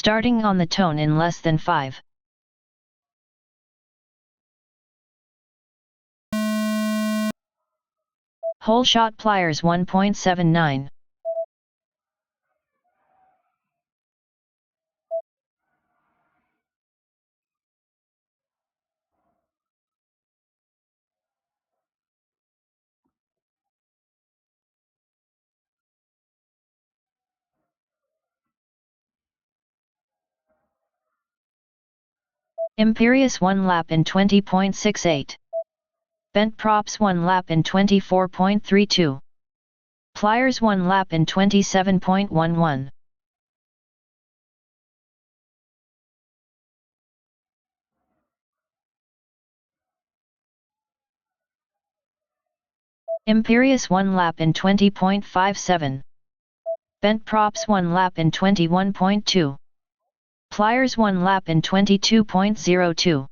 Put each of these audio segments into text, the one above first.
Starting on the tone in less than 5. Hole shot pliers 1.79. Imperius 1 lap in 20.68. Bent props 1 lap in 24.32. Pliers 1 lap in 27.11. Imperius 1 lap in 20.57. Bent props 1 lap in 21.2. Pliers 1 lap in 22.02.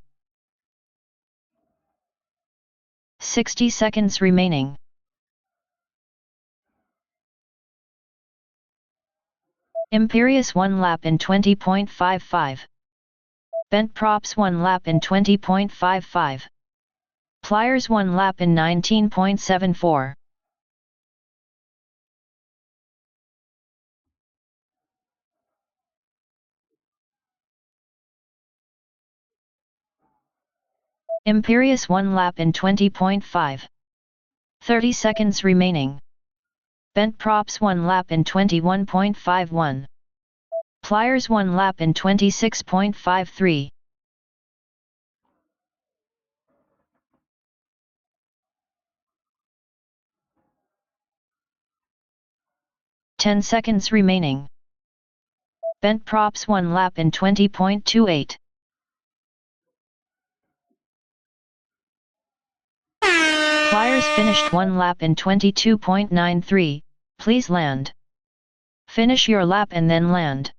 60 seconds remaining. Imperius 1 lap in 20.55. Bent props 1 lap in 20.55. Pliers 1 lap in 19.74. Imperius 1 lap in 20.5. 30 seconds remaining. Bent props 1 lap in 21.51. Pliers 1 lap in 26.53. 10 seconds remaining. Bent props 1 lap in 20.28. Pliers finished 1 lap in 22.93, please land. Finish your lap and then land.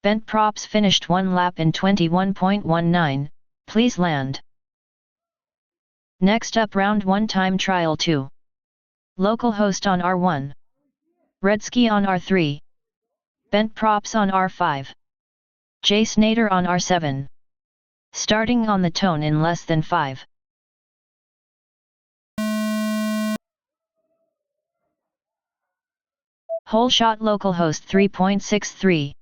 Bent props finished 1 lap in 21.19, please land. Next up round 1 time trial 2. Localhost on R1. RedSky on R3. Bent props on R5. Jacenater on R7. Starting on the tone in less than 5. Hole shot localhost 3.63.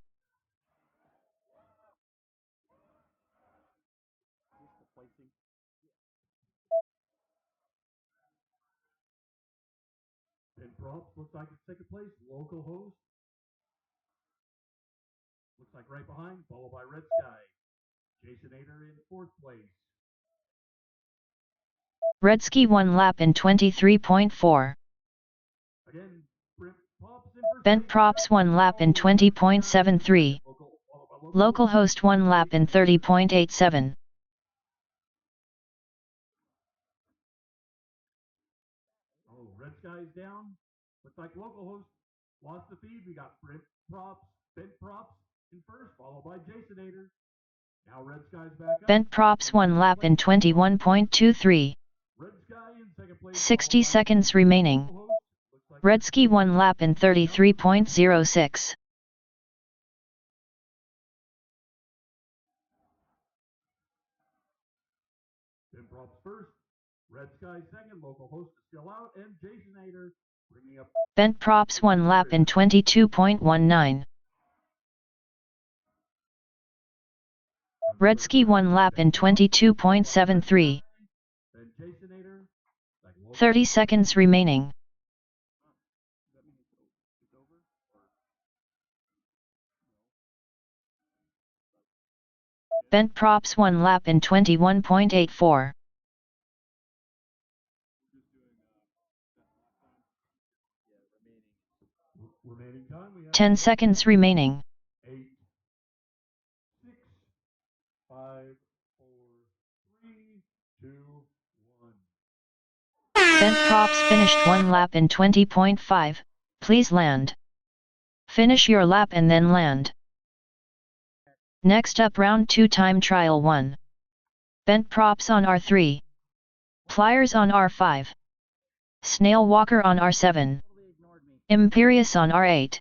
And props looks like it's second place. Localhost looks like right behind, followed by RedSky. Jacenater in fourth place. RedSky 1 lap in 23.4. Again, Bent props 1 lap in 20.73. Localhost 1 lap in 30.87. Oh, RedSky is down. Looks like Localhost lost the feed. We got Bent props in first, followed by Jacenater. Now RedSky's back up. Bent props 1 lap in 21.23. 60 seconds remaining. RedSky 1 lap in 33.06. Bent props first. RedSky second. Localhost is still out, and Jacenater bringing up. Bent props 1 lap in 22.19. RedSky 1 lap in 22.73. 30 seconds remaining. Bent props 1 lap in 21.84. 10 seconds remaining. 8, 6, 5, 4, 3, 2, 1. Bent props finished 1 lap in 20.5, please land. Finish your lap and then land. Next up round 2 time trial 1. Bent props on R3. Pliers on R5. Snailwalker on R7. Imperius on R8.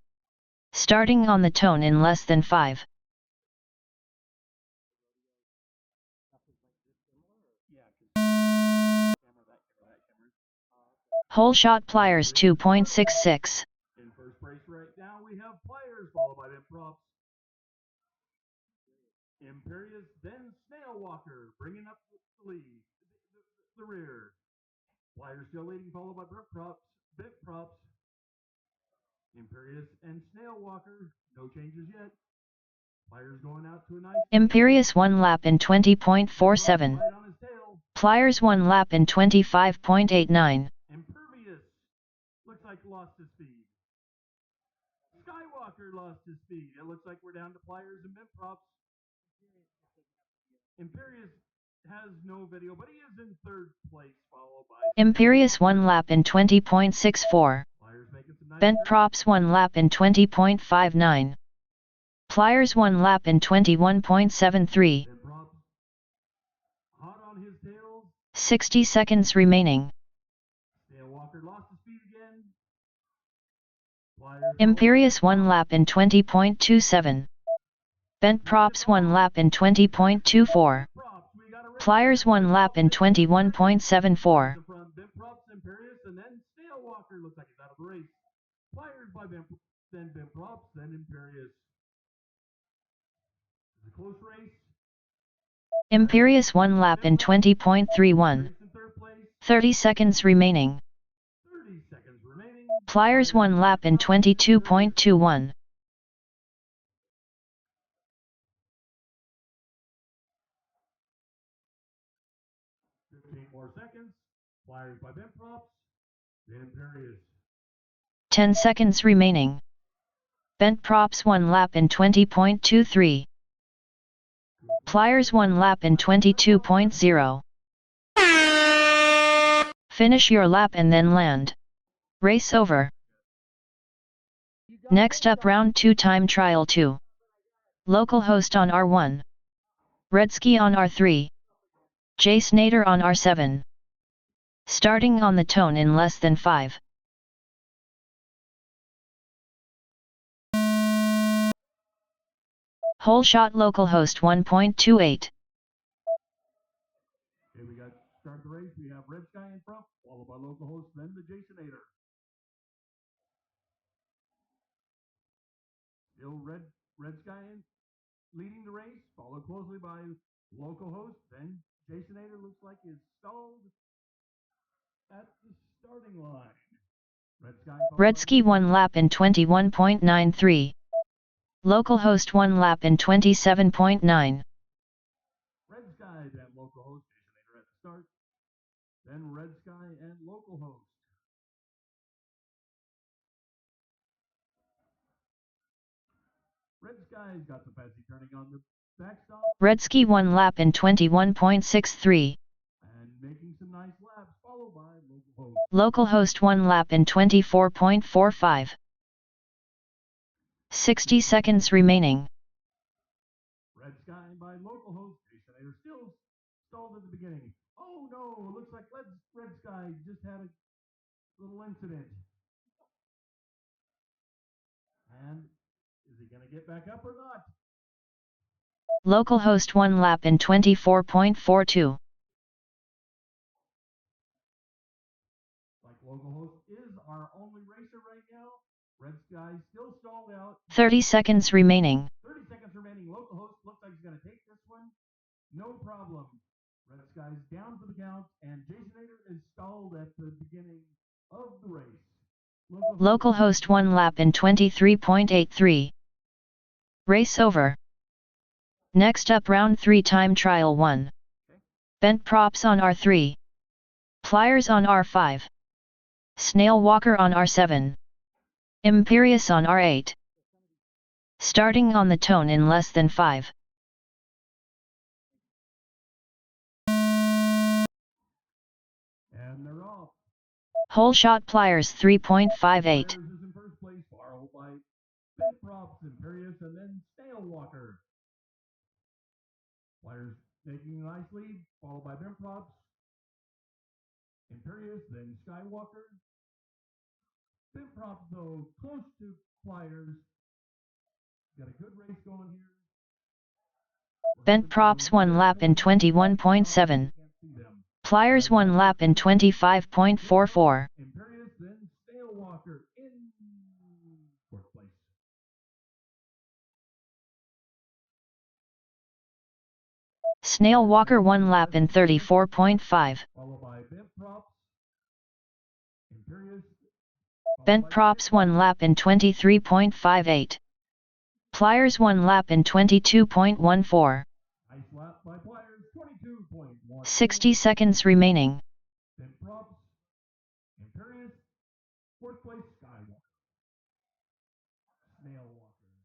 Starting on the tone in less than 5. Whole shot pliers 2.66. In first place right now we have Pliers, followed by Improps. Imperius, then Snailwalker, bringing up the lead, the rear. Pliers still leading, followed by Bent Props. Imperius and Snailwalker, no changes yet. Pliers going out to a nice Imperius 1 lap in 20.47. right on his tail. Pliers 1 lap in 25.89. Imperius looks like lost his speed. Skywalker lost his speed. It looks like we're down to Pliers and Bent Props. Imperius has no video, but he is in third place, followed by Imperius 1 lap in 20.64. Bent Props 1 lap in 20.59. Pliers 1 lap in 21.73. Hot on his tail. 60 seconds remaining. Snailwalker lost his speed again. Imperius 1 lap in 20.27. Bent Props 1 lap in 20.24. Pliers 1 lap in 21.74. Bent Props, Imperius, and then Snailwalker looks like he's out of the race. Pliers by then Bent Props, then Imperius. It's a close race. Imperius 1 lap in 20.31. 30 seconds remaining. 30 seconds remaining. Pliers 1 lap in 22.21. 15 more seconds. Pliers by Bent Props, then Imperius. 10 seconds remaining. Bent Props 1 lap in 20.23. Pliers 1 lap in 22.0. Finish your lap and then land. Race over. Next up round 2 time trial 2. Localhost on R1. RedSky on R3. Jacenater on R7. Starting on the tone in less than 5. Whole shot localhost 1.28. Here we got start the race. We have RedSky in front, followed by localhost, then the Jacenater. Still RedSky leading the race, followed closely by localhost, then Jacenater looks like is stalled at the starting line. RedSky 1 lap in 21.93. Localhost 1 lap in 27.9. RedSky, then localhost, Jacenater at the start, then RedSky and localhost. RedSky's got the fancy turning on the backstop. RedSky 1 lap in 21.63. And making some nice laps, followed by localhost. Localhost 1 lap in 24.45. 60 seconds remaining. RedSky by localhost, Jacenater still stalled at the beginning. Oh no, looks like RedSky just had a little incident. And is he going to get back up or not? Localhost 1 lap in 24.42. Like localhost is our only racer right now. RedSky still stalled out. 30 seconds remaining. 30 seconds remaining. Localhost looks like he's going to take this one. No problem. RedSky's down for the count, and Jacenater is stalled at the beginning of the race. Localhost 1 lap in 23.83. Race over. Next up round 3 time trial 1. Bent Props on R3. Pliers on R5. Snailwalker on R7. Imperius on R8. Starting on the tone in less than 5. And they're off. Whole shot pliers 3.58. Pliers is in first place, followed by Bent Props, Imperius, and then Snailwalker. Pliers taking a nice lead, followed by Bent Props. Imperius, then Skywalker. Bent props though, close to pliers. Got a good race going here. Bent props 1 lap in 21.7. Pliers 1 lap in 25.44. Imperius, then Snailwalker in fourth place. Snailwalker 1 lap in 34.5. Followed by Bent Props. Imperius. Bent props 1 lap in 23.58. Pliers 1 lap in 22.14. Nice lap by Pliers, 22.1. 60 seconds remaining. Bent Props. Imperius. Fourth place, Skywalker. Snailwalker.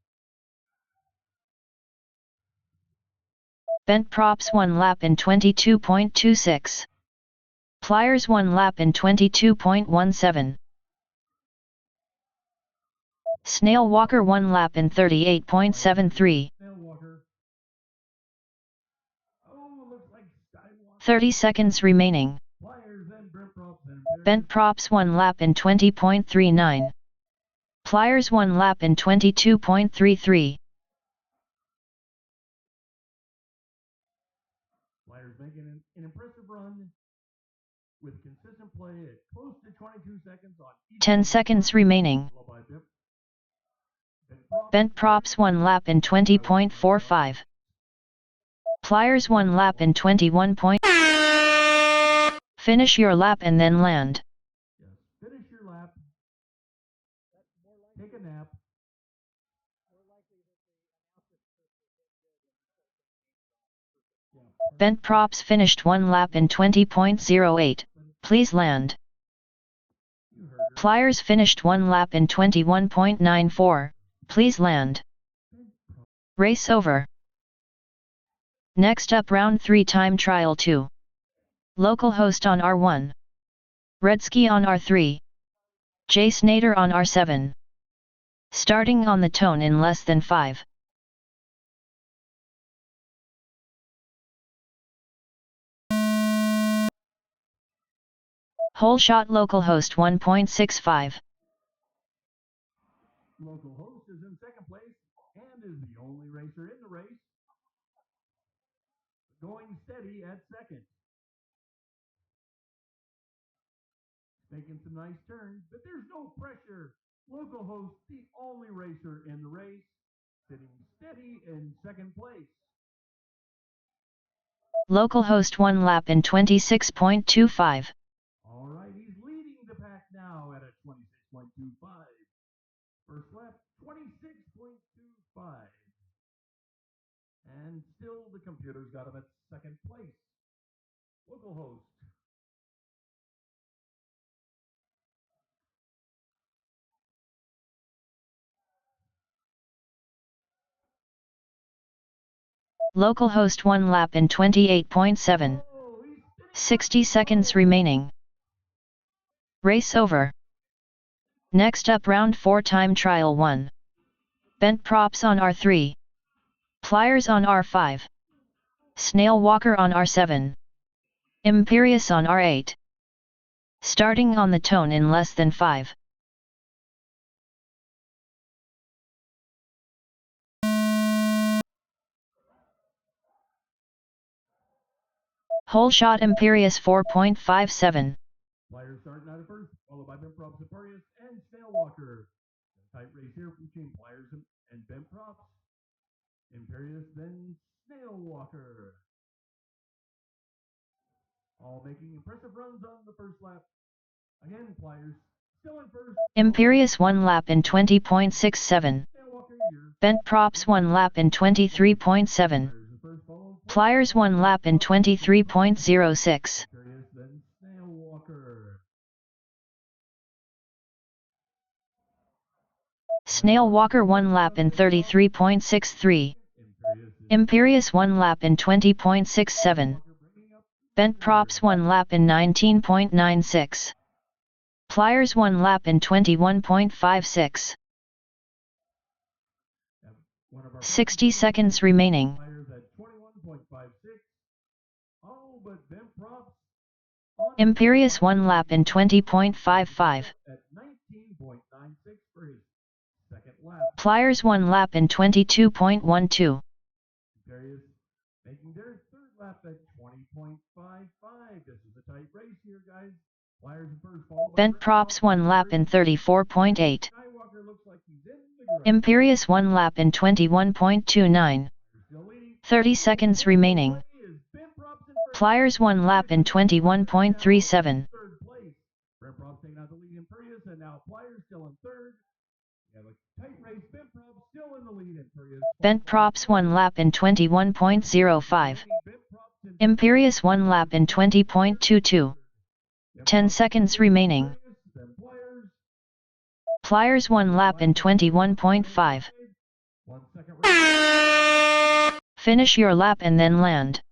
Bent props 1 lap in 22.26. Pliers 1 lap in 22.17. Snailwalker 1 lap in 38.73. Snailwalker. Oh, looks like Skywalker. 30 seconds remaining. Pliers, then Bent Props, and Bent props 1 lap in 20.39. Pliers 1 lap in 22.33. Pliers making an impressive run with consistent play at close to 22 seconds on each. 10 seconds remaining. Bent props 1 lap in 20.45. Pliers 1 lap in 21. Finish your lap and then land. Yes, finish your lap. Take a nap. Bent props finished 1 lap in 20.08. Please land. Pliers finished 1 lap in 21.94. Please land. Race over. Next up round 3 time trial 2. Localhost on R1. RedSky on R3. Jacenater on R7. Starting on the tone in less than 5. Whole shot localhost 1.65. Localhost is in second place and is the only racer in the race. Going steady at second. Making some nice turns, but there's no pressure. Localhost, the only racer in the race, sitting steady in second place. Localhost 1 lap in 26.25. All right, he's leading the pack now at a 26.25. First lap, 26.25. And still the computer's got him at second place. Localhost. Localhost 1 lap in 28.7. 60 seconds remaining. Race over. Next up round 4 time trial 1. Bent props on R3. Pliers on R5. Snailwalker on R7. Imperius on R8. Starting on the tone in less than 5. Whole shot Imperius 4.57. Pliers starting out at first, followed by Bent Props, Imperius, and Snailwalker. Tight race here between Pliers and Bent Props. Imperius, then Snailwalker. All making impressive runs on the first lap. Again, Pliers still in first. Imperius 1 lap in 20.67. Bent props 1 lap in 23.7. Pliers 1 lap in 23.06. Then Snailwalker. Snailwalker 1 lap in 33.63. Imperius 1 lap in 20.67. Bent props 1 lap in 19.96. Pliers 1 lap in 21.56. 60 seconds remaining. Pliers at 21.56. Oh, but Bent Props Imperius 1 lap in 20.55. At 19.96 for his second lap. Pliers 1 lap in 22.12. Imperius making their third lap at 20.55. This is a tight race here, guys. Pliers in first, followed by Bent props 1 lap in 34.8. Skywalker looks like he's in the grip. Imperius 1 lap in 21.29. 30 seconds remaining. Pliers 1 lap in 21.37. Third place. Brent Props taking out the lead. Imperius, and now Pliers still in third. We have a tight race. Bent Props still in the lead. Imperius. Bent props 1 lap in 21.05. Imperius 1 lap in 20.22. 10 seconds remaining. Pliers 1 lap in 21.5. Finish your lap and then land.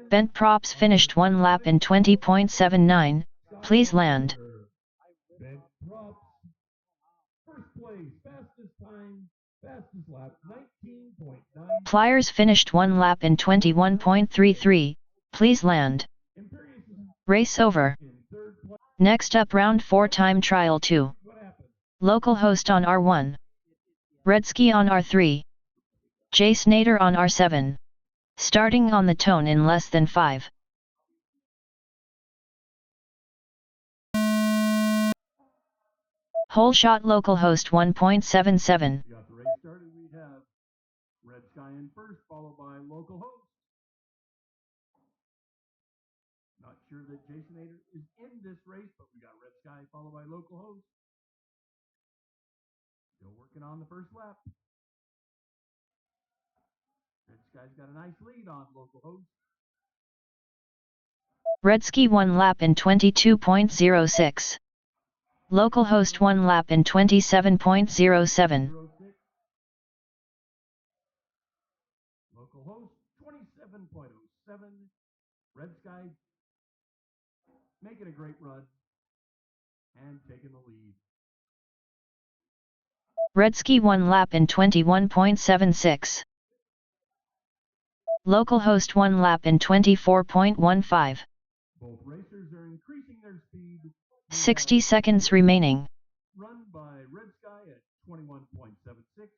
Bent props finished 1 lap in 20.79. Please land. Bent Props. First place. Fastest time. Fastest lap. 19.9. Pliers finished 1 lap in 21.33. Please land. Race over. Next up round 4 time trial 2. Localhost on R1. RedSky on R3. Jacenater on R7. Starting on the tone in less than 5. Whole shot localhost 1.77. We got the race started. We have RedSky in first, followed by localhost. Not sure that Jacenater is in this race, but we got RedSky followed by localhost. Still working on the first lap. RedSky's got a nice lead on localhost. RedSky 1 lap in 22.06. Localhost 1 lap in 27.07. Localhost 27.07. RedSky making a great run and taking the lead. RedSky 1 lap in 21.76. Localhost 1 lap in 24.15. Both racers are increasing their speed. 60 seconds remaining. Run by RedSky at 21.76.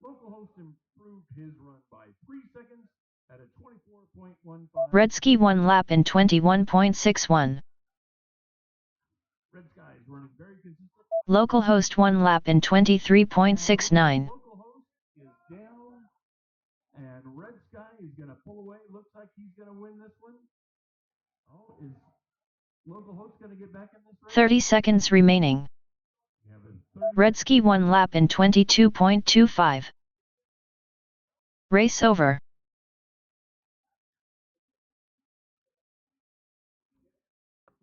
Localhost improved his run by 3 seconds at a 24.15. RedSky 1 lap in 21.61. RedSky is running very consistent. Localhost 1 lap in 23.69. Localhost is down, and RedSky is going to pull away. Looks like he's going to win this one. Oh, is localhost going to get back in this race? 30 seconds remaining. RedSky 1 lap in 22.25. Race over.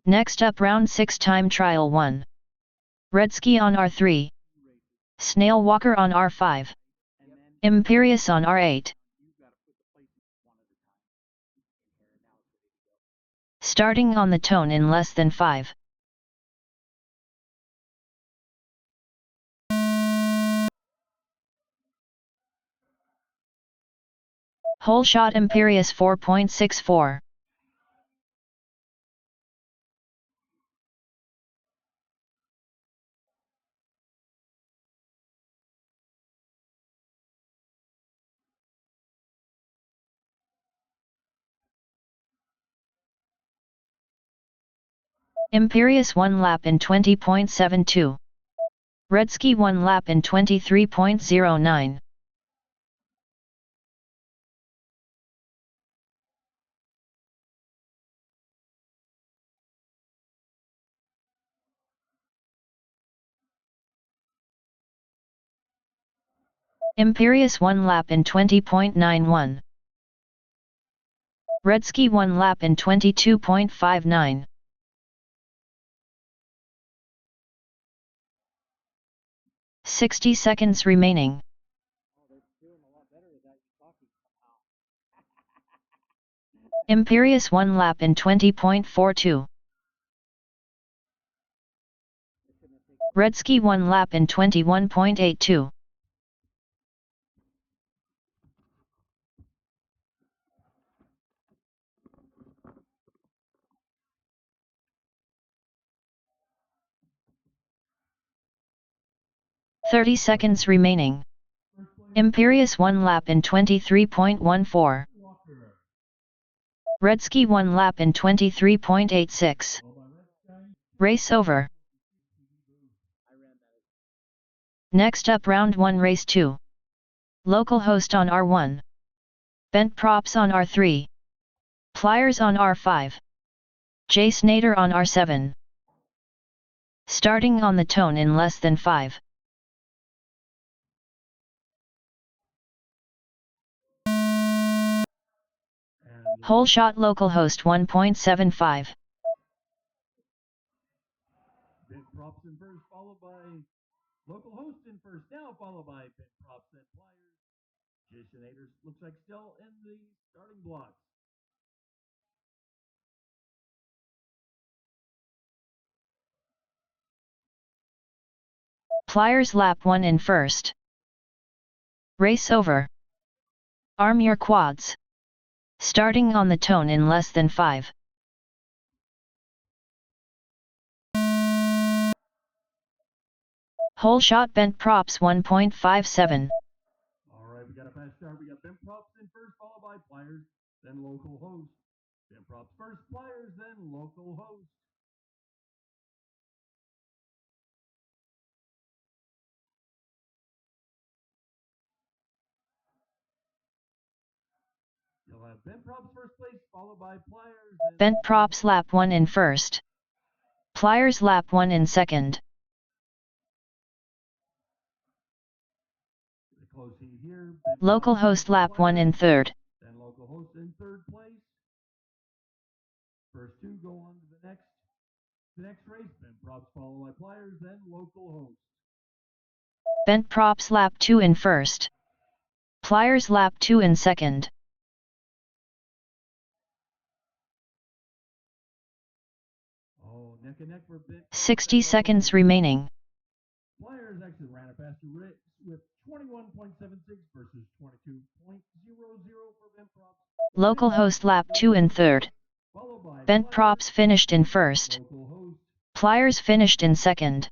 Next up round 6 time trial 1. RedSky on R3. Snailwalker on R5. Imperius on R8. Starting on the tone in less than 5. Whole shot Imperius 4.64. Imperius 1 lap in 20.72. RedSky 1 lap in 23.09. Imperius 1 lap in 20.91. RedSky 1 lap in 22.59. "60 seconds remaining. Imperius 1 lap in 20.42. RedSky 1 lap in 21.82. 30 seconds remaining. Imperius 1 lap in 23.14. RedSky 1 lap in 23.86. Race over. Next up round 1 race 2. Localhost on R1. Bent props on R3. Pliers on R5. Jacenater on R7. Starting on the tone in less than 5. Whole shot localhost 1.75. Bent props in first, followed by localhost in first, now followed by bent props and pliers. Jacenater looks like still in the starting blocks. Pliers lap 1 in first. Race over. Arm your quads. Starting on the tone in less than 5. Whole shot bent props 1.57. Alright, we got a fast start. We got bent props in first, followed by pliers, then local host. Bent props first, pliers, then local host. You'll have bent props first place, followed by pliers. Bent props lap 1 in first. Pliers lap 1 in second. Close heat here. Localhost lap 1 in third. Then localhost in third place. First two go on to the next race. Bent props followed by pliers, then localhost. Bent props lap 2 in first. Pliers lap 2 in second. Oh, neck and neck for bent. 60 seconds remaining. Pliers actually ran a faster race with 21.76 versus 22.00 for bent props. Localhost lap 2 in third. Bent props finished in first. Pliers finished in second.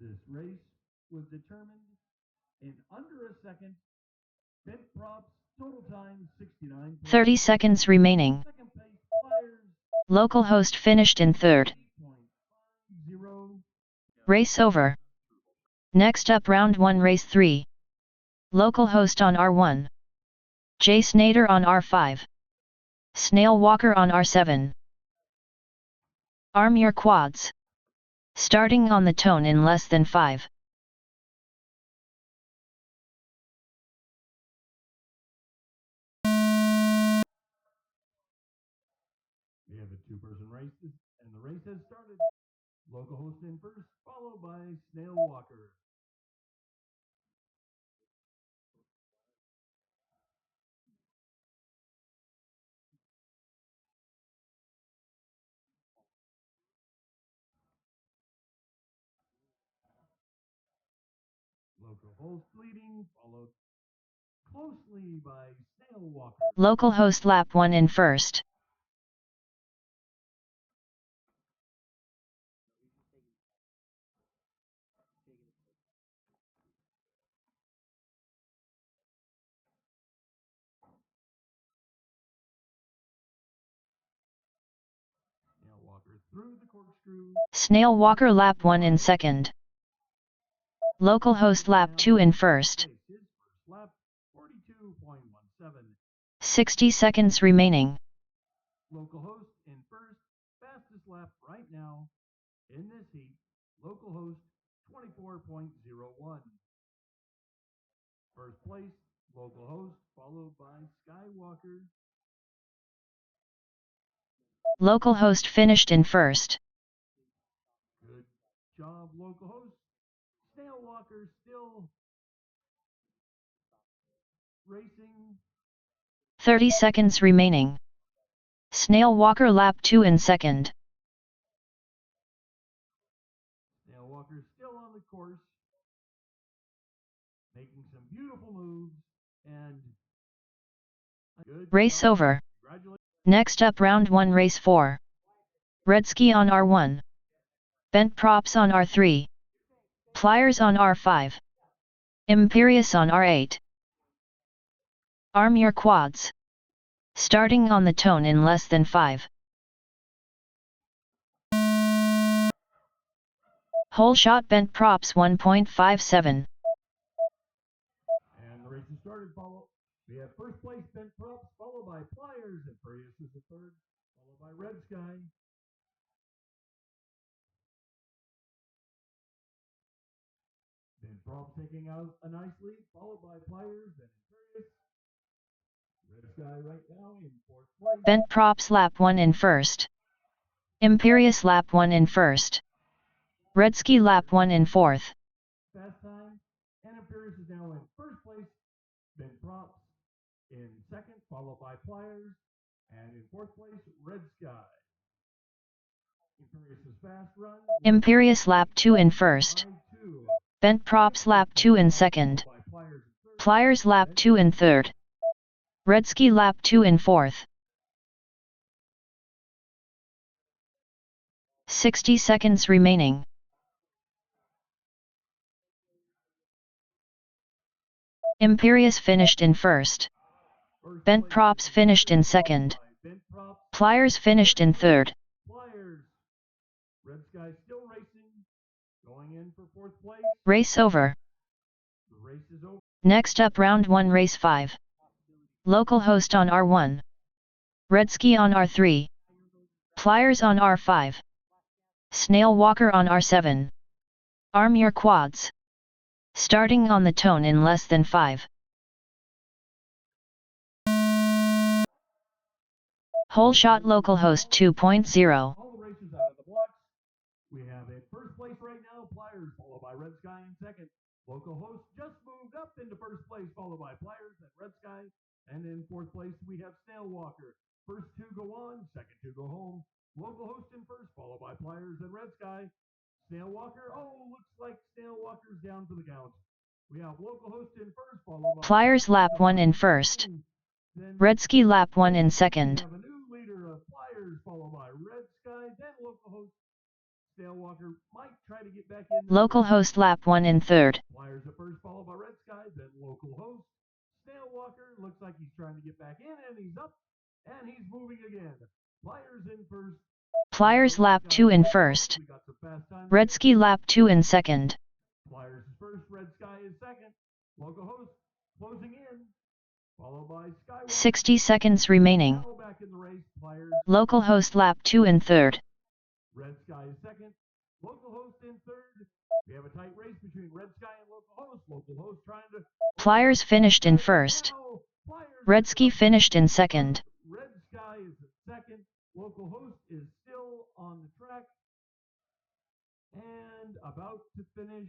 This race was determined in under a second. Bent props total time 69. 30 seconds remaining. Localhost finished in third. Race over. Next up round 1 race 3. Localhost on R1. Jacenater on R5. Snailwalker on R7. Arm your quads. Starting on the tone in less than 5. We have a two-person race, and the race has started. Localhost in first, followed by Snailwalker. Localhost leading, followed closely by Snailwalker. Localhost lap 1 in first. Snailwalker through the corkscrew. Snailwalker lap 1 in second. Localhost lap 2 in first. His first lap, 42.17. 60 seconds remaining. Localhost in first, fastest lap right now in this heat. Localhost 24.01. First place, localhost, followed by Skywalker. Localhost finished in first. Good job, localhost. Snailwalker still racing. 30 seconds remaining. Snailwalker lap 2 in second. Snailwalker still on the course, making some beautiful moves, and good Race job. over. Congratulations. Next up round 1 race 4. RedSky on R1. Bent props on R3. Pliers on R5. Imperius on R8. Arm your quads. Starting on the tone in less than 5. Whole shot bent props 1.57. And the race has started. We have first place bent props, followed by pliers. Imperius is the third, followed by RedSky. Bent props taking out a nice lead, followed by pliers and Imperius. RedSky right now in fourth place. Bent props lap 1 in first. Imperius lap 1 in first. RedSky lap 1 in fourth. Fast time, and Imperius is now in first place. Bent props in second, followed by pliers, and in fourth place, RedSky. Imperius' fast run. Imperius lap 2 in first. Bent props lap 2 in second. Pliers lap 2 in third. RedSky lap 2 in fourth. 60 seconds remaining. Imperius finished in first. Bent props finished in second. Pliers finished in third. RedSky still racing, going in for fourth place. Race over. The race is over. Next up round 1 race 5. Localhost on R1. RedSky on R3. Pliers on R5. Snailwalker on R7. Arm your quads. Starting on the tone in less than 5. Whole shot localhost 2.0. All the races out of the blocks. We have in first place right now, pliers, followed by RedSky in second. Localhost just moved up into first place, followed by pliers and RedSky. And in fourth place, we have Snailwalker. First two go on, second two go home. Localhost in first, followed by pliers and RedSky. Snailwalker, looks like Snailwalker's down for the count. We have Localhost in first, followed by Pliers lap 1 in first. RedSky lap 1 in second. We have a new leader of pliers, followed by RedSky, then Localhost. Snailwalker might try to get back in. Localhost lap 1 in third. Pliers at first, followed by RedSky, then Localhost. Snailwalker looks like he's trying to get back in, and he's up, and he's moving again. Pliers in first. Pliers lap 2 in first. RedSky lap 2 in second. Pliers is first, RedSky is second. Localhost closing in, followed by Skywalker. 60 seconds remaining. Now back in the race, Pliers. Localhost lap 2 in third. RedSky is second. Localhost in third. We have a tight race between RedSky and Localhost. Localhost trying to... Pliers finished in first. RedSky finished in second. RedSky is in second. Localhost is still on the track and about to finish.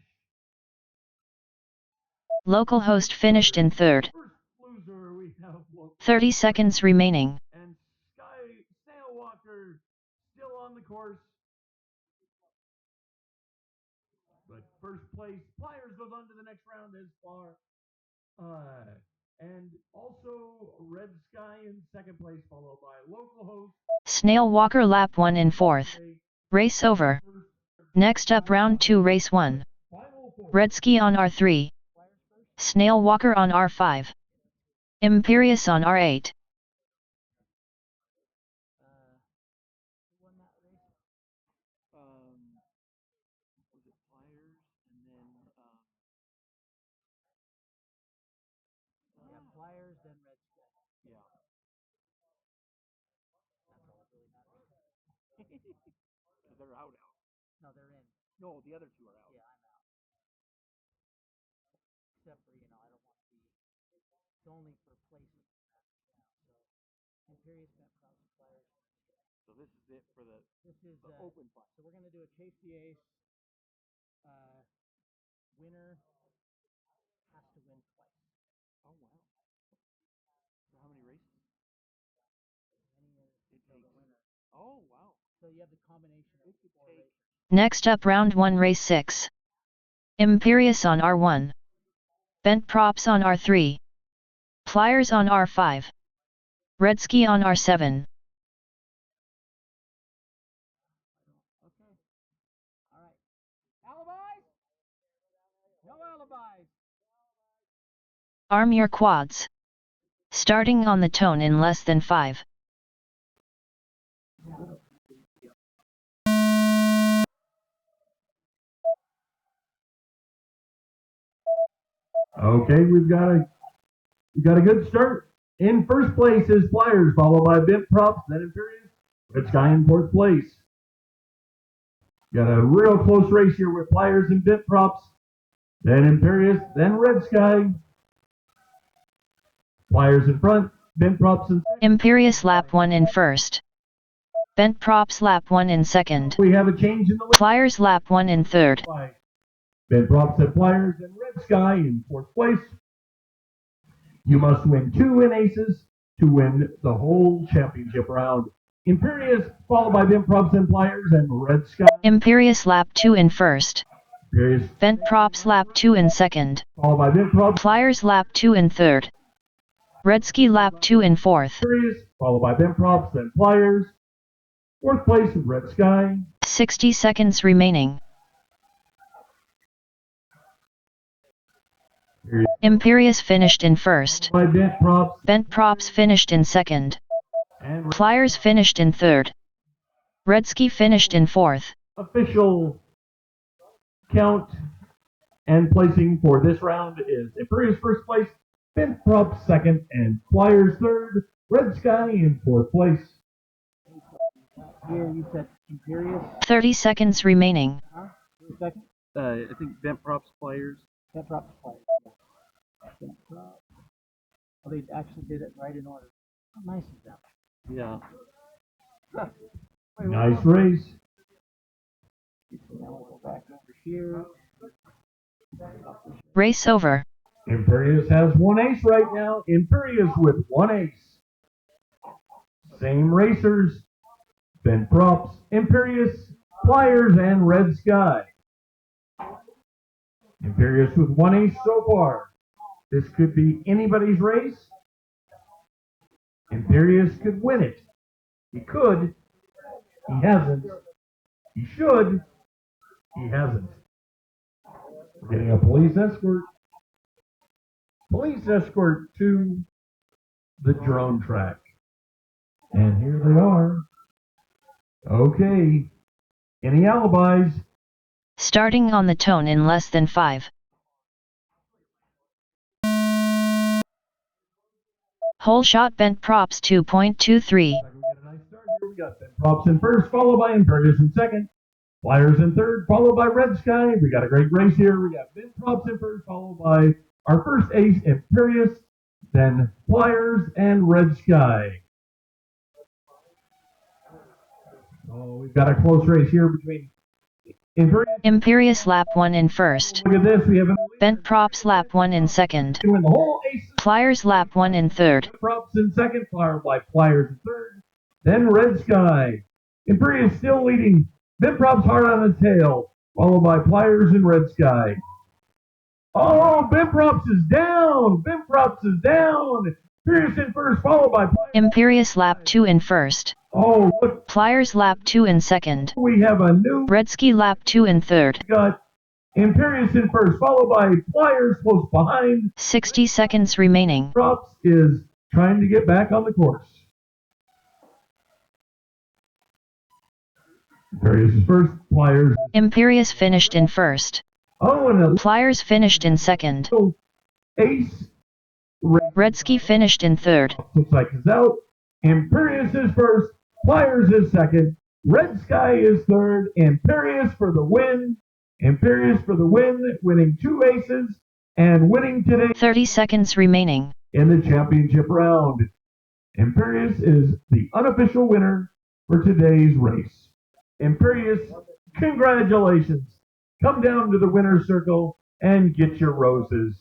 Localhost finished in third. First loser, we have 30 seconds remaining. And Snailwalker still on the course. But first place, Pliers goes on to the next round as far. And also RedSky in second place, followed by Localhost. Snailwalker lap 1 in fourth. Race over. Next up round 2 race 1. RedSky on R3. Snailwalker on R5. Imperius on R8. Pliers, then RedSky. Yeah. That's all that really matters. Because they're out. No, they're in. No, the other two are out. Yeah, I'm out. Except for, I don't want to be. It's only for placing now. So, Imperius, Bent Props, Pliers. So this is it for the open fight. So we're going to do a Chase the Ace. Winner has to win twice. Oh, wow. So how many races? Many is the winner. Oh, wow. So you have the combination of 4 races. Next up round 1 race 6. Imperius on R1. Bent props on R3. Pliers on R5. RedSky on R7. Alibis? No alibis. Arm your quads. Starting on the tone in less than 5. Okay, we've got a good start. In first place is Pliers, followed by Bent Props, then Imperius. RedSky in fourth place. Got a real close race here with Pliers and Bent Props, then Imperius, then RedSky. Pliers in front, Bent Props in second. Imperius lap 1 in first. Bent Props lap 1 in second. We have a change in the Pliers lap 1 in third. Bent Props at Pliers and RedSky in fourth place. You must win 2 in aces to win the whole championship round. Imperius, followed by Bent Props and Pliers and RedSky. Imperius lap 2 in first. Imperius, Bent Props lap 2 in second. followed by Bent Props. Pliers lap 2 in third. RedSky lap 2 in fourth. Imperius, followed by Bent Props, then Pliers. Fourth place is RedSky. 60 seconds remaining. Imperius finished in first. By Bent Props. Bent Props finished in second. And Pliers finished in third. RedSky finished in fourth. official count and placing for this round is Imperius first place, Bent Props second, and Pliers third. RedSky in fourth place. Here you said Imperius. 30 seconds remaining. Huh? Who's second? I think Bent Props Pliers. Bent Props Pliers. Bent Props. Oh, they actually did it right in order. How nice is that? Yeah. Wait, Nice race. Now we'll go back over here. Race over. Imperius has 1 ace right now. Imperius with 1 ace. Same racers. Bent Props, Imperius, Pliers, and RedSky. Imperius with 1 ace so far. This could be anybody's race. Imperius could win it. He could. He hasn't. He should. He hasn't. We're getting a police escort. Police escort to the drone track. And here they are. Okay. Any alibis? Starting on the tone in less than 5. Hole shot Bent Props 2.23. We get a nice start here. We got Bent Props in first, followed by Imperius in second. Pliers in third, followed by RedSky. We got a great race here. We got Bent Props in first, followed by our first ace, Imperius, then Pliers and RedSky. Oh, we've got a close race here between Imperius. Imperius lap 1 in first. Look at this. We have a Bent Props lap 1 in second. to win the whole ace. Pliers lap 1 in third. Props in second, followed by Pliers in third, then RedSky. Imperius still leading. Bent Props hard on the tail, followed by Pliers and RedSky. Oh, Bent Props is down. Bent Props is down. Imperius in first, followed by Pliers. Imperius lap 2 in first. Oh, look, Pliers lap 2 in second. we have a new. RedSky lap 2 in third. Got Imperius in first, followed by Pliers close behind. 60 seconds remaining. Props is trying to get back on the course. Imperius is first, Pliers. Imperius finished in first. Oh, and a Pliers finished in second. little ace. RedSky finished in third. Looks like it's out. Imperius is first, Pliers is second, RedSky is third, Imperius for the win. Imperius for the win, winning 2 aces and winning today 30 seconds remaining. in the championship round. Imperius is the unofficial winner for today's race. Imperius, congratulations. Come down to the winner's circle and get your roses.